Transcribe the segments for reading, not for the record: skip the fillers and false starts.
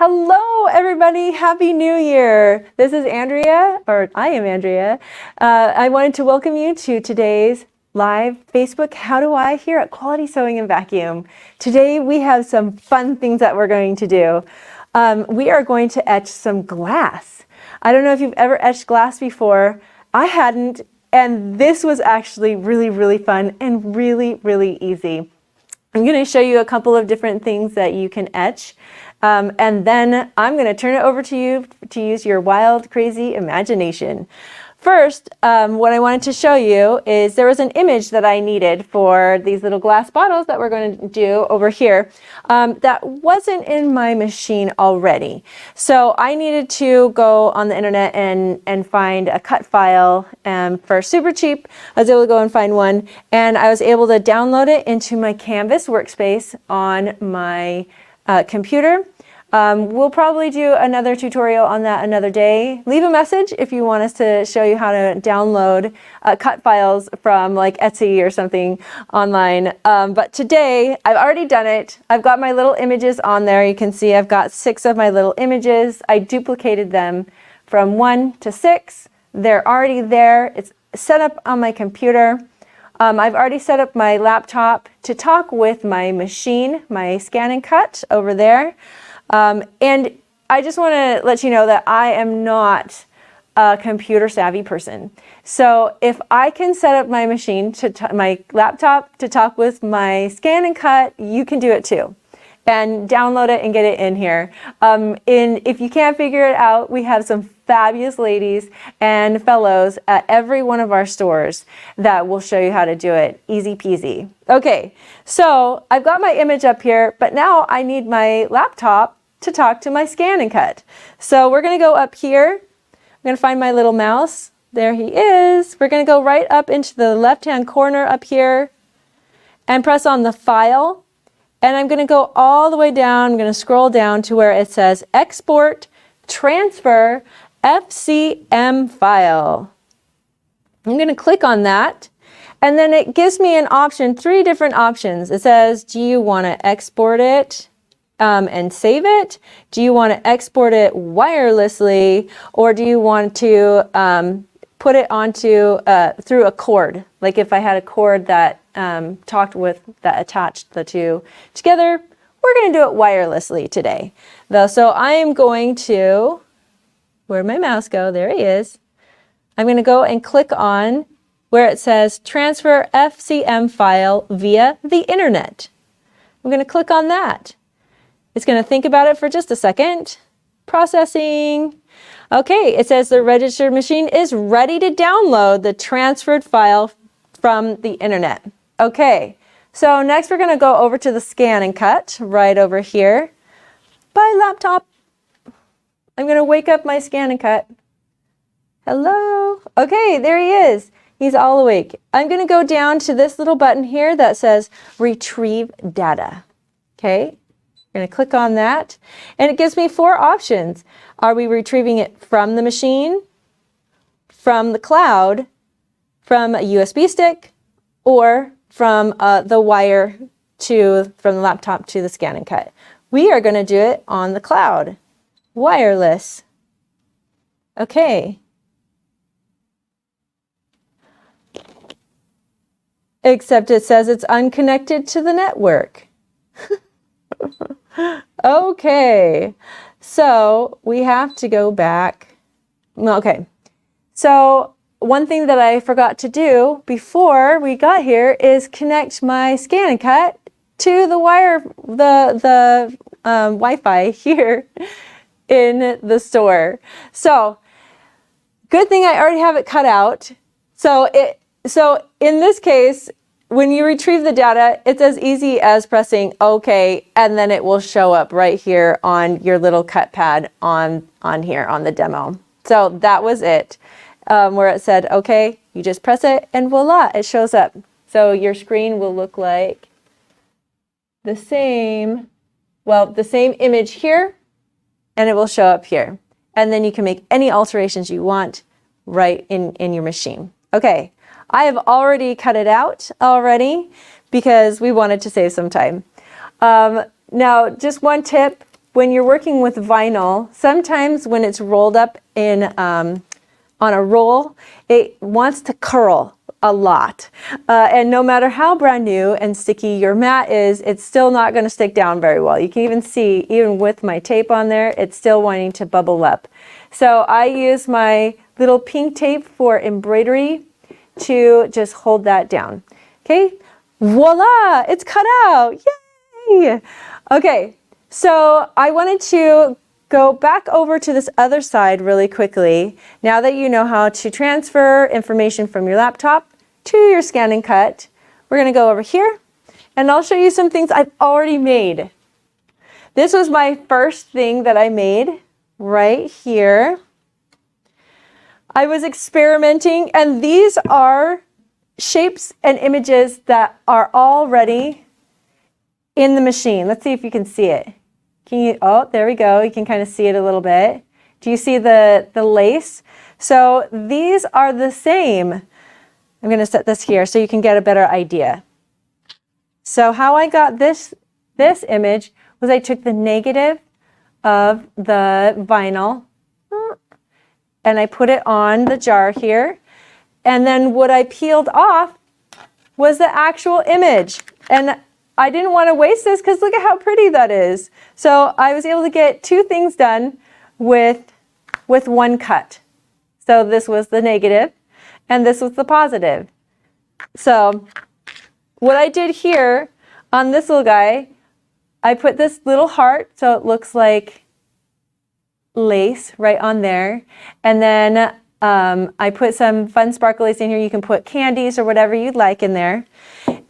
Hello, everybody. Happy New Year. This is Andrea, or I am Andrea. I wanted to welcome you to today's live Facebook How Do I here at Quality Sewing and Vacuum. Today we have some fun things that we're going to do. We are going to etch some glass. I don't know if you've ever etched glass before. I hadn't, and this was actually really fun and really easy. I'm going to show you a couple of different things that you can etch. And then I'm going to turn it over to you to use your wild, crazy imagination. First, what I wanted to show you is there was an image that I needed for these little glass bottles that we're going to do over here that wasn't in my machine already. So I needed to go on the internet and find a cut file for super cheap. I was able to go and find one, and I was able to download it into my Canvas workspace on my computer. We'll probably do another tutorial on that another day. Leave a message if you want us to show you how to download cut files from like Etsy or something online. But today I've already done it. I've got my little images on there. You can see I've got 6 of my little images. I duplicated them from 1 to 6. They're already there. It's set up on my computer. I've already set up my laptop to talk with my machine, my scan and cut over there. And I just want to let you know that I am not a computer savvy person. So if I can set up my machine, my laptop to talk with my scan and cut, you can do it too. And download it and get it in here. If you can't figure it out, we have some fabulous ladies and fellows at every one of our stores that will show you how to do it. Easy peasy. Okay, so I've got my image up here, but now I need my laptop to talk to my scan and cut. So we're going to go up here. I'm going to find my little mouse. There he is. We're going to go right up into the left-hand corner up here and press on the file. And I'm going to go all the way down. I'm going to scroll down to where it says Export, Transfer, FCM File. I'm going to click on that. And then it gives me an option, 3 different options. It says, do you want to export it and save it? Do you want to export it wirelessly? Or do you want to put it onto through a cord? Like if I had a cord that that attached the 2 together, we're going to do it wirelessly today. So I am going to, where'd my mouse go? There he is. I'm going to go and click on where it says transfer FCM file via the internet. I'm going to click on that. It's going to think about it for just a second. Processing. Okay, it says the registered machine is ready to download the transferred file from the internet. Okay, so next we're going to go over to the scan and cut right over here. Bye, laptop. I'm going to wake up my scan and cut. Hello. Okay, there he is. He's all awake. I'm going to go down to this little button here that says retrieve data. Okay, I'm going to click on that. And it gives me 4 options. Are we retrieving it from the machine, from the cloud, from a USB stick, or from the wire from the laptop to the scan and cut? We are going to do it on the cloud. Wireless. Okay. Except it says it's unconnected to the network. Okay, so we have to go back. Okay, so one thing that I forgot to do before we got here is connect my scan and cut to the wire, the Wi-Fi here in the store. So good thing I already have it cut out. So in this case, when you retrieve the data, it's as easy as pressing OK, and then it will show up right here on your little cut pad on here on the demo. So that was it. Where it said OK, you just press it and voila, it shows up. So your screen will look like the same image here, and it will show up here. And then you can make any alterations you want right in your machine. Okay. I have already cut it out because we wanted to save some time. Now, just one tip, when you're working with vinyl, sometimes when it's rolled up in on a roll, it wants to curl a lot. And no matter how brand new and sticky your mat is, it's still not going to stick down very well. You can even see, even with my tape on there, it's still wanting to bubble up. So I use my little pink tape for embroidery to just hold that down. Okay, voila, it's cut out. Yay! Okay, so I wanted to go back over to this other side really quickly. Now that you know how to transfer information from your laptop to your scan and cut, we're going to go over here and I'll show you some things I've already made. This was my first thing that I made right here. I was experimenting, and these are shapes and images that are already in the machine. Let's see if you can see it. Can you, oh, there we go. You can kind of see it a little bit. Do you see the lace? So these are the same. I'm going to set this here so you can get a better idea. So how I got this image was I took the negative of the vinyl and I put it on the jar here. And then what I peeled off was the actual image. And I didn't want to waste this because look at how pretty that is. So I was able to get two things done with one cut. So this was the negative and this was the positive. So what I did here on this little guy, I put this little heart so it looks like lace right on there. And then I put some fun sparklies in here. You can put candies or whatever you'd like in there.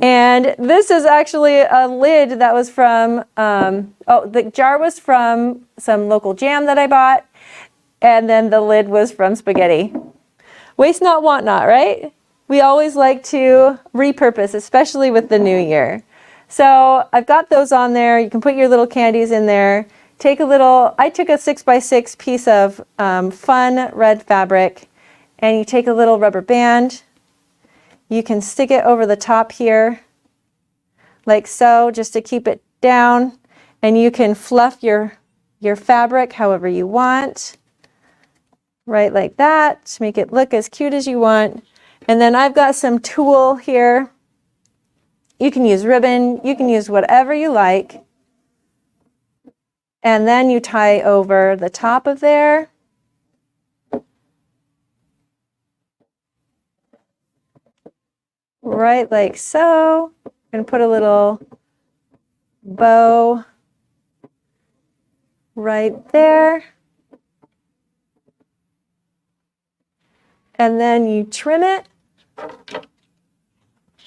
And this is actually a lid that was from, the jar was from some local jam that I bought. And then the lid was from spaghetti. Waste not, want not, right? We always like to repurpose, especially with the new year. So I've got those on there. You can put your little candies in there. Take a little, I took a 6x6 piece of fun red fabric, and you take a little rubber band. You can stick it over the top here, like so, just to keep it down. And you can fluff your fabric however you want, right like that, to make it look as cute as you want. And then I've got some tulle here. You can use ribbon, you can use whatever you like. And then you tie over the top of there. Right like so. I'm going to put a little bow right there. And then you trim it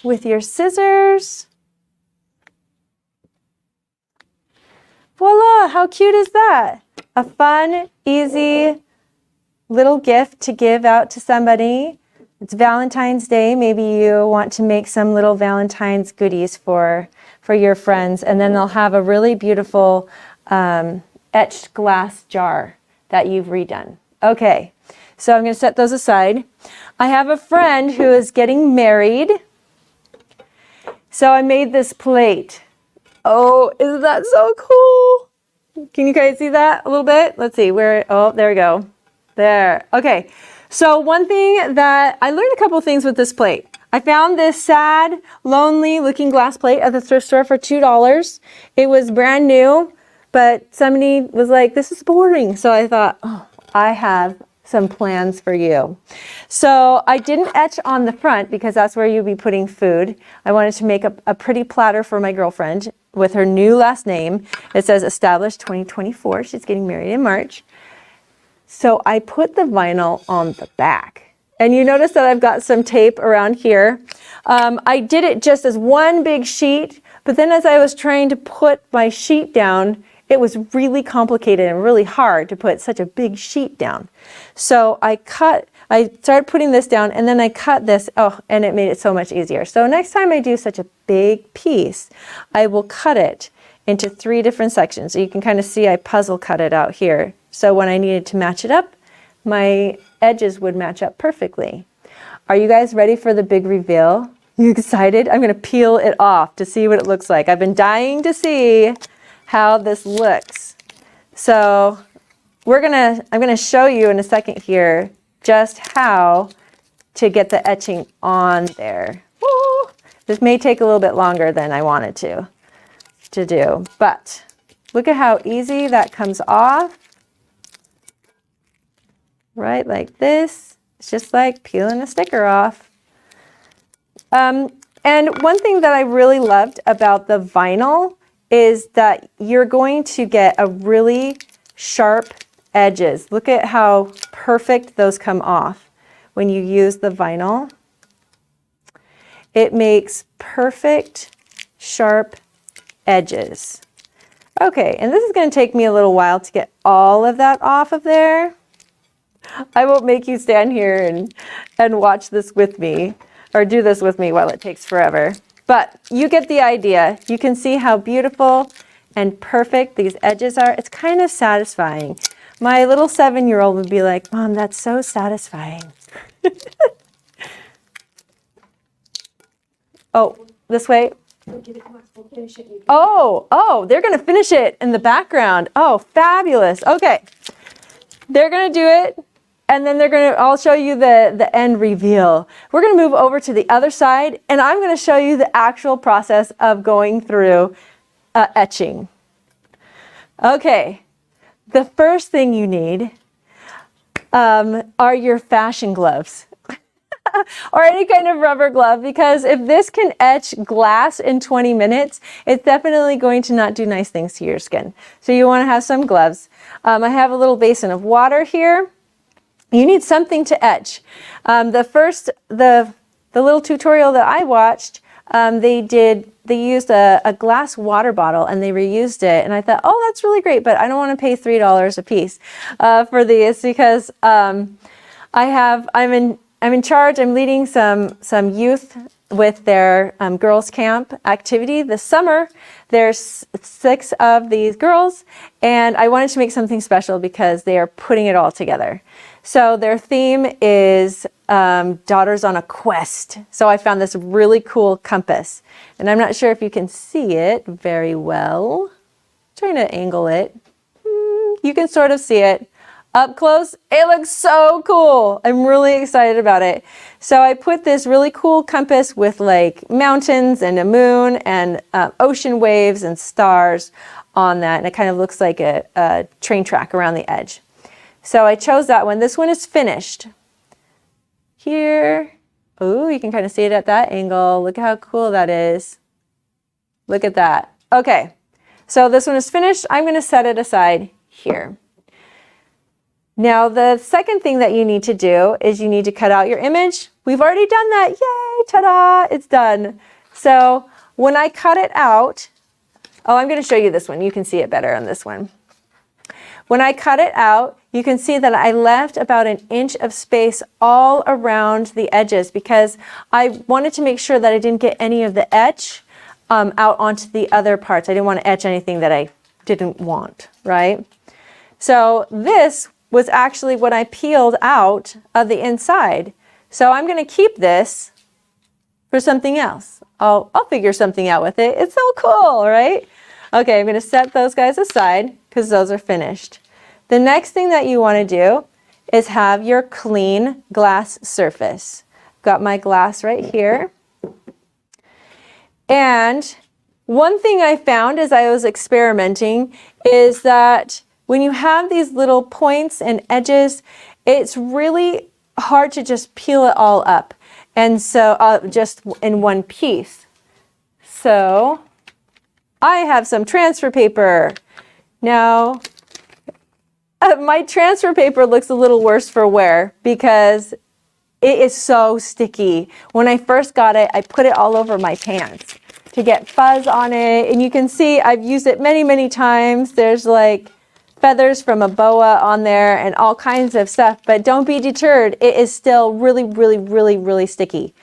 with your scissors. Voila, how cute is that? A fun, easy little gift to give out to somebody. It's Valentine's Day. Maybe you want to make some little Valentine's goodies for your friends, and then they'll have a really beautiful etched glass jar that you've redone. Okay, so I'm going to set those aside. I have a friend who is getting married, so I made this plate. Oh, isn't that so cool? Can you guys see that a little bit? Let's see where, oh, there we go. There, okay. So one thing that, I learned a couple things with this plate. I found this sad, lonely looking glass plate at the thrift store for $2. It was brand new, but somebody was like, this is boring. So I thought, oh, I have some plans for you. So I didn't etch on the front because that's where you'll be putting food. I wanted to make a pretty platter for my girlfriend with her new last name. It says established 2024. She's getting married in March. So I put the vinyl on the back. And you notice that I've got some tape around here. I did it just as one big sheet, but then as I was trying to put my sheet down, it was really complicated and really hard to put such a big sheet down. So I started putting this down, and then I cut this, and it made it so much easier. So next time I do such a big piece, I will cut it into 3 different sections. So you can kind of see I puzzle cut it out here. So when I needed to match it up, my edges would match up perfectly. Are you guys ready for the big reveal? You excited? I'm going to peel it off to see what it looks like. I've been dying to see how this looks. So I'm gonna show you in a second here just how to get the etching on there. Woo! This may take a little bit longer than I wanted to do, but look at how easy that comes off. Right, like this. It's just like peeling a sticker off. And one thing that I really loved about the vinyl is that you're going to get a really sharp edges. Look at how perfect those come off when you use the vinyl. It makes perfect sharp edges. Okay, and this is going to take me a little while to get all of that off of there. I won't make you stand here and watch this with me or do this with me while it takes forever. But you get the idea. You can see how beautiful and perfect these edges are. It's kind of satisfying. My little 7-year-old would be like, Mom, that's so satisfying. Oh, this way. Oh, they're going to finish it in the background. Oh, fabulous. Okay. They're going to do it, and then I'll show you the end reveal. We're going to move over to the other side, and I'm going to show you the actual process of going through etching. Okay. The first thing you need are your fashion gloves or any kind of rubber glove, because if this can etch glass in 20 minutes, it's definitely going to not do nice things to your skin. So you want to have some gloves. I have a little basin of water here. You need something to etch. The little tutorial that I watched, they used a glass water bottle and they reused it, and I thought, oh, that's really great, but I don't want to pay $3 a piece for these, because I'm in charge. I'm leading some youth with their girls camp activity this summer. There's 6 of these girls, and I wanted to make something special because they are putting it all together. So their theme is Daughters on a Quest. So I found this really cool compass, and I'm not sure if you can see it very well. I'm trying to angle it. You can sort of see it. Up close, it looks so cool. I'm really excited about it. So I put this really cool compass with like mountains and a moon and ocean waves and stars on that. And it kind of looks like a train track around the edge. So I chose that one. This one is finished. Here, oh, you can kind of see it at that angle. Look at how cool that is. Look at that. Okay, so this one is finished. I'm going to set it aside here. Now, the second thing that you need to do is you need to cut out your image. We've already done that. Yay, ta-da, it's done. So when I cut it out, oh, I'm going to show you this one. You can see it better on this one. When I cut it out, you can see that I left about 1 inch of space all around the edges because I wanted to make sure that I didn't get any of the etch out onto the other parts. I didn't want to etch anything that I didn't want, right? So this was actually what I peeled out of the inside. So I'm going to keep this for something else. I'll figure something out with it. It's so cool, right? Okay, I'm going to set those guys aside because those are finished. The next thing that you want to do is have your clean glass surface. Got my glass right here. And one thing I found as I was experimenting is that when you have these little points and edges, it's really hard to just peel it all up. And so just in one piece. So I have some transfer paper. Now, my transfer paper looks a little worse for wear because it is so sticky. When I first got it, I put it all over my pants to get fuzz on it. And you can see I've used it many, many times. There's like feathers from a boa on there and all kinds of stuff, but don't be deterred. It is still really, really, really, really sticky.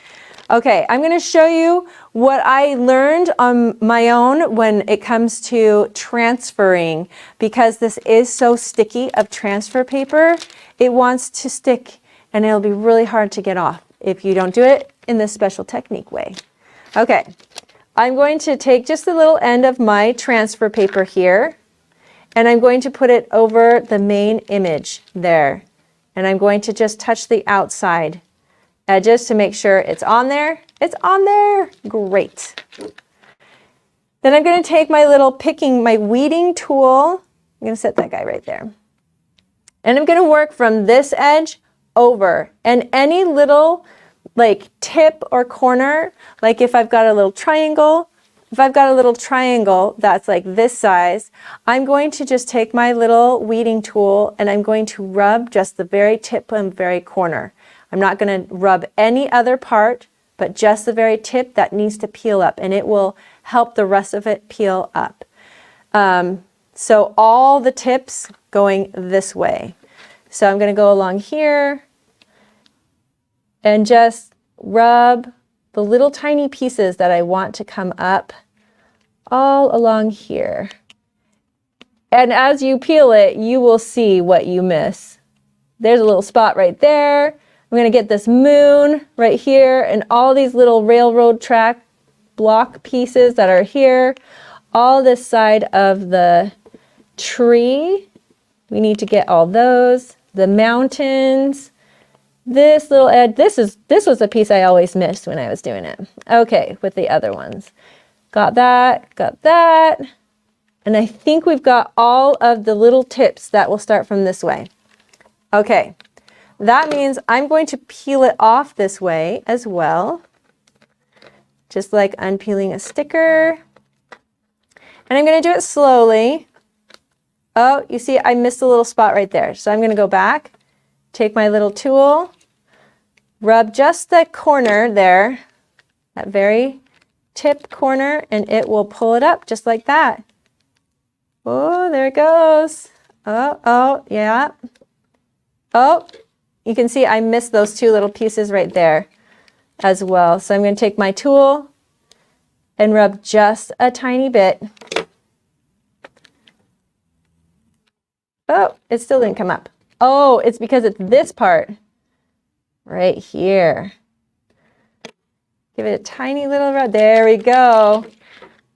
Okay, I'm going to show you what I learned on my own when it comes to transferring, because this is so sticky of transfer paper. It wants to stick and it'll be really hard to get off if you don't do it in this special technique way. Okay, I'm going to take just the little end of my transfer paper here, and I'm going to put it over the main image there. And I'm going to just touch the outside edges to make sure it's on there. It's on there. Great. Then I'm going to take my little my weeding tool. I'm going to set that guy right there. And I'm going to work from this edge over. And any little like tip or corner, like if I've got a little triangle, that's like this size, I'm going to just take my little weeding tool and I'm going to rub just the very tip and very corner. I'm not going to rub any other part, but just the very tip that needs to peel up, and it will help the rest of it peel up. So all the tips going this way. So I'm going to go along here and just rub the little tiny pieces that I want to come up all along here. And as you peel it, you will see what you miss. There's a little spot right there. I'm going to get this moon right here and all these little railroad track block pieces that are here. All this side of the tree. We need to get all those. The mountains. This little edge. This was a piece I always missed when I was doing it. Okay, with the other ones. Got that, got that. And I think we've got all of the little tips that will start from this way. Okay, that means I'm going to peel it off this way as well. Just like unpeeling a sticker. And I'm going to do it slowly. Oh, you see, I missed a little spot right there. So I'm going to go back, take my little tool, rub just the corner there, that very tip corner, and it will pull it up just like that. Oh, there it goes. Oh, yeah. Oh, you can see I missed those two little pieces right there as well. So I'm going to take my tool and rub just a tiny bit. Oh, it still didn't come up. Oh, it's because it's this part right here. Give it a tiny little rub. There we go.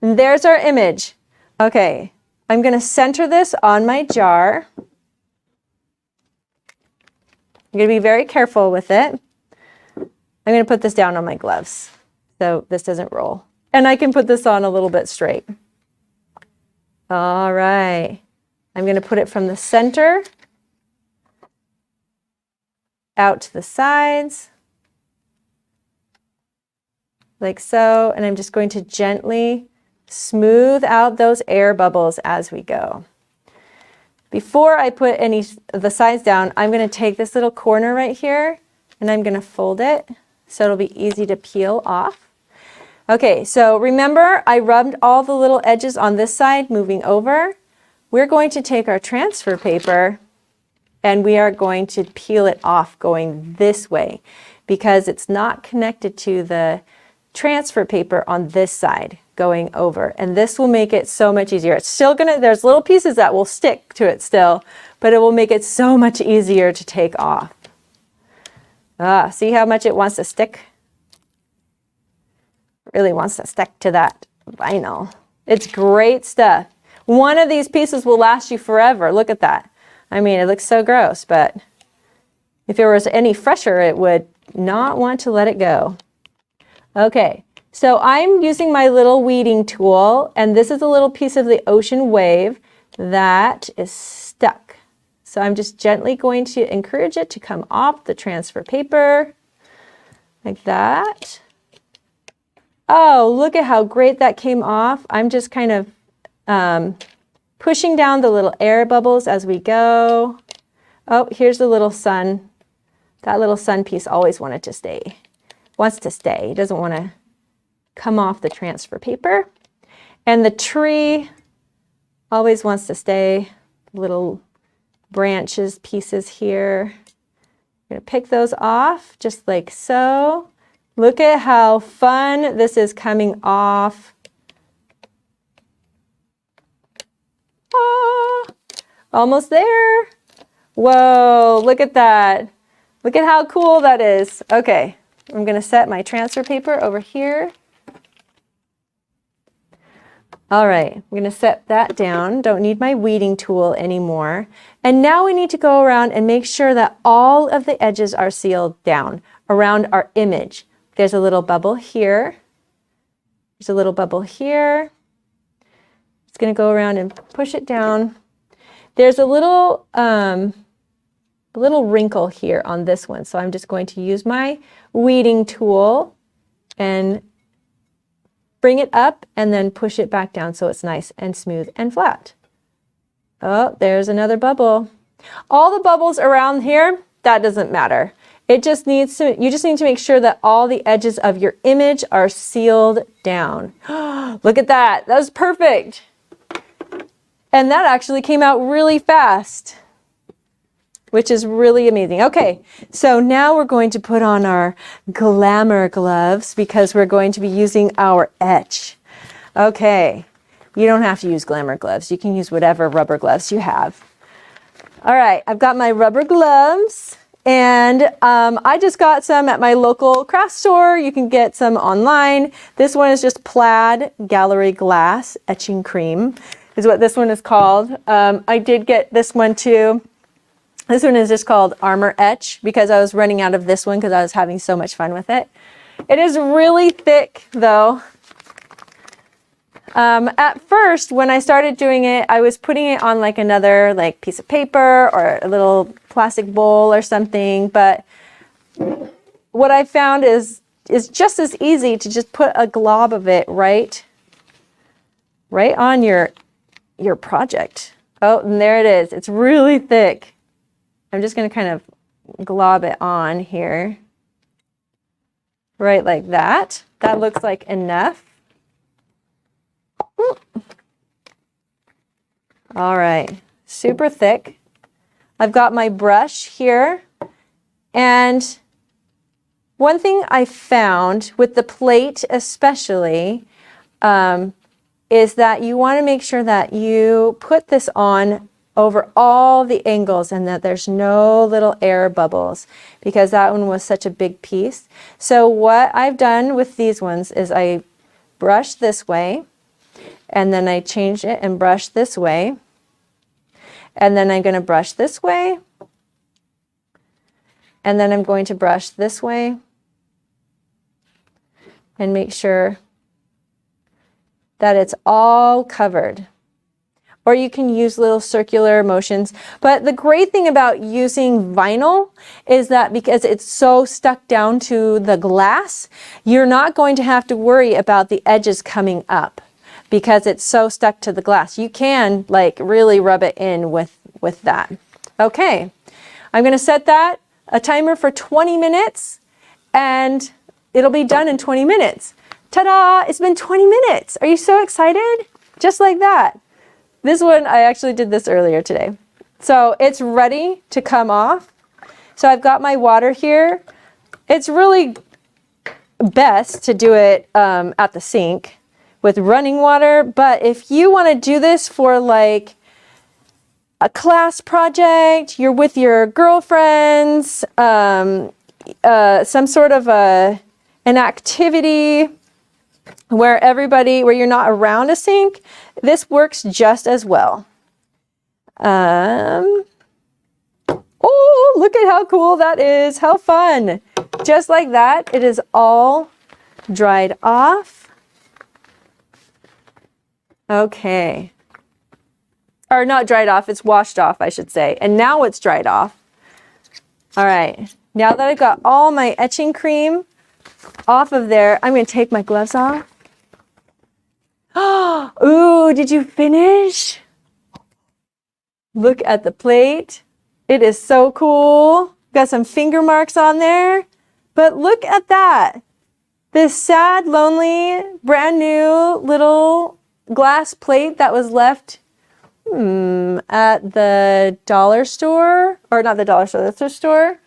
And there's our image. Okay, I'm going to center this on my jar. I'm going to be very careful with it. I'm going to put this down on my gloves so this doesn't roll. And I can put this on a little bit straight. All right. I'm going to put it from the center out to the sides, like so. And I'm just going to gently smooth out those air bubbles as we go. Before I put any of the sides down, I'm going to take this little corner right here and I'm going to fold it so it'll be easy to peel off. Okay, so remember I rubbed all the little edges on this side moving over. We're going to take our transfer paper and we are going to peel it off going this way because it's not connected to the transfer paper on this side going over, and this will make it so much easier. It's still gonna, there's little pieces that will stick to it still, but it will make it so much easier to take off. See how much it wants to stick? It really wants to stick to that vinyl. It's great stuff. One of these pieces will last you forever. Look at that. I mean, it looks so gross, but if it was any fresher, it would not want to let it go. Okay. So I'm using my little weeding tool, and this is a little piece of the ocean wave that is stuck. So I'm just gently going to encourage it to come off the transfer paper, like that. Oh, look at how great that came off. I'm just kind of pushing down the little air bubbles as we go. Oh, here's the little sun. That little sun piece always wanted to stay. Wants to stay. It doesn't want to come off the transfer paper. And the tree always wants to stay. Little branches, pieces here. I'm going to pick those off just like so. Look at how fun this is coming off. Ah, almost there. Whoa, look at that. Look at how cool that is. Okay, I'm going to set my transfer paper over here. All right, I'm going to set that down. Don't need my weeding tool anymore. And now we need to go around and make sure that all of the edges are sealed down around our image. There's a little bubble here. There's a little bubble here. It's going to go around and push it down. There's a little wrinkle here on this one. So I'm just going to use my weeding tool and bring it up and then push it back down so it's nice and smooth and flat. Oh, there's another bubble. All the bubbles around here, that doesn't matter. It just needs to, you just need to make sure that all the edges of your image are sealed down. Look at that. That was perfect. And that actually came out really fast, which is really amazing. Okay, so now we're going to put on our glamour gloves because we're going to be using our etch. Okay, you don't have to use glamour gloves. You can use whatever rubber gloves you have. All right, I've got my rubber gloves and I just got some at my local craft store. You can get some online. This one is just Plaid Gallery Glass Etching Cream is what this one is called. I did get this one too. This one is just called Armor Etch because I was running out of this one because I was having so much fun with it. It is really thick though. At first, when I started doing it, I was putting it on like another piece of paper or a little plastic bowl or something. But what I found is just as easy to just put a glob of it right on your project. Oh, and there it is. It's really thick. I'm just going to kind of glob it on here. Right like that. That looks like enough. All right, super thick. I've got my brush here. And one thing I found with the plate especially is that you want to make sure that you put this on over all the angles and that there's no little air bubbles because that one was such a big piece. So what I've done with these ones is I brush this way and then I change it and brush this way. And then I'm going to brush this way. And then I'm going to brush this way and make sure that it's all covered. Or you can use little circular motions. But the great thing about using vinyl is that because it's so stuck down to the glass, you're not going to have to worry about the edges coming up because it's so stuck to the glass. You can really rub it in with that. Okay, I'm going to set that a timer for 20 minutes and it'll be done in 20 minutes. Ta-da! It's been 20 minutes. Are you so excited? Just like that. This one, I actually did this earlier today. So it's ready to come off. So I've got my water here. It's really best to do it at the sink with running water. But if you want to do this for a class project, you're with your girlfriends, some sort of an activity where you're not around a sink, this works just as well. Oh, look at how cool that is. How fun. Just like that, it is all dried off. Okay. Or not dried off, it's washed off, I should say. And now it's dried off. All right. Now that I've got all my etching cream off of there, I'm going to take my gloves off. Ooh, did you finish? Look at the plate. It is so cool. Got some finger marks on there. But look at that. This sad, lonely, brand new little glass plate that was left at the dollar store, or not the dollar store, the thrift store,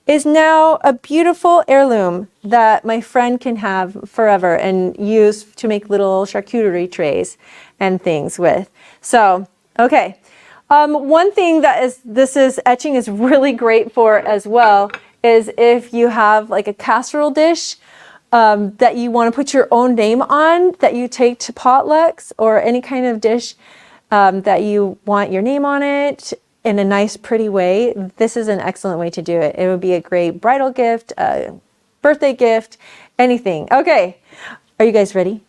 is now a beautiful heirloom that my friend can have forever and use to make little charcuterie trays and things with. So, okay. One thing that etching is really great for as well is if you have a casserole dish that you want to put your own name on, that you take to potlucks or any kind of dish that you want your name on it in a nice, pretty way, this is an excellent way to do it. It would be a great bridal gift, a birthday gift, anything. Okay, are you guys ready?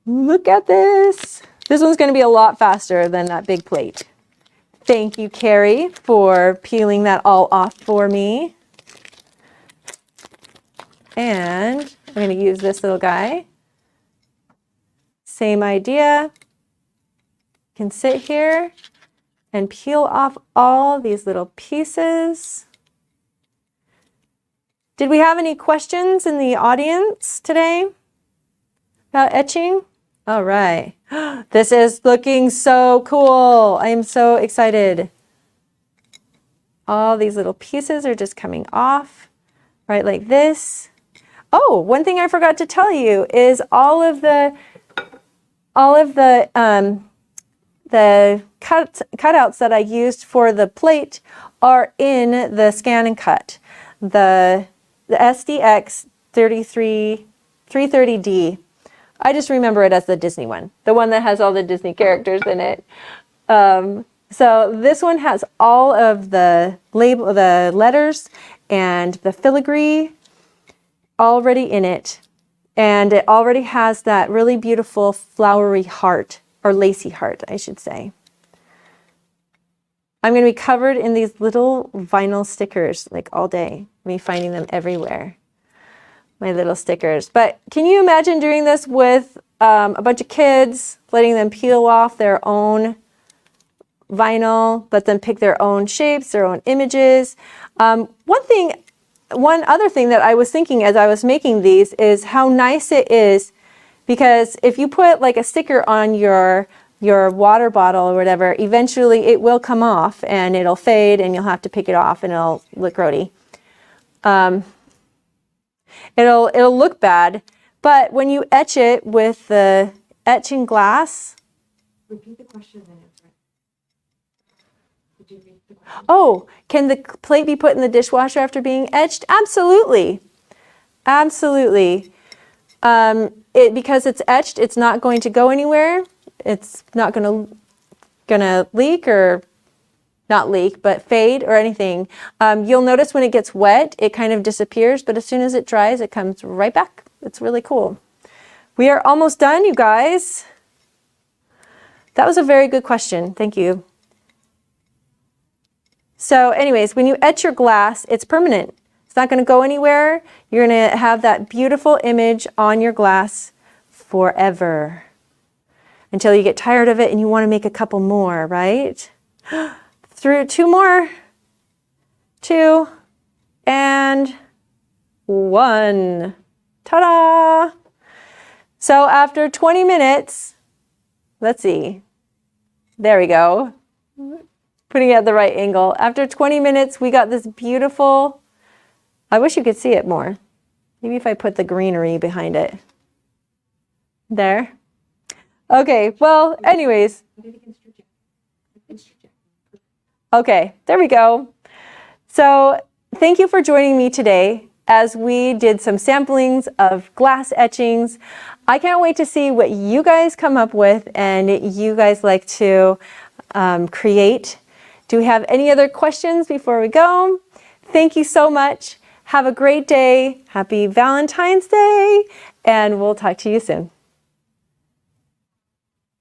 Look at this. This one's going to be a lot faster than that big plate. Thank you, Carrie, for peeling that all off for me. And I'm going to use this little guy. Same idea. Can sit here and peel off all these little pieces. Did we have any questions in the audience today about etching? All right. This is looking so cool. I am so excited. All these little pieces are just coming off right like this. Oh, one thing I forgot to tell you is all of the cutouts that I used for the plate are in the scan and cut. The SDX 330D. I just remember it as the Disney one, the one that has all the Disney characters in it. So this one has all of the letters and the filigree already in it. And it already has that really beautiful flowery heart, or lacy heart, I should say. I'm going to be covered in these little vinyl stickers like all day. Me finding them everywhere. My little stickers. But can you imagine doing this with a bunch of kids, letting them peel off their own vinyl, let them pick their own shapes, their own images. One other thing that I was thinking as I was making these is how nice it is, because if you put like a sticker on your water bottle or whatever, eventually it will come off and it'll fade and you'll have to pick it off and it'll look grody. It'll look bad, but when you etch it with the etching glass. Repeat the question and answer it. Did you read the question? Oh, can the plate be put in the dishwasher after being etched? Absolutely. Absolutely. Because it's etched, it's not going to go anywhere. It's not gonna leak, or not leak, but fade or anything. You'll notice when it gets wet, it kind of disappears, but as soon as it dries, it comes right back. It's really cool. We are almost done, you guys. That was a very good question. Thank you. So anyways, when you etch your glass, it's permanent. It's not going to go anywhere. You're going to have that beautiful image on your glass forever until you get tired of it and you want to make a couple more, right? Through two more. 2 and 1. Ta-da! So after 20 minutes, let's see. There we go. Putting it at the right angle. After 20 minutes, we got this beautiful, I wish you could see it more. Maybe if I put the greenery behind it. There. Okay, well, anyways. Okay, there we go. So thank you for joining me today as we did some samplings of glass etchings. I can't wait to see what you guys come up with and you guys like to create. Do we have any other questions before we go? Thank you so much. Have a great day. Happy Valentine's Day, and we'll talk to you soon.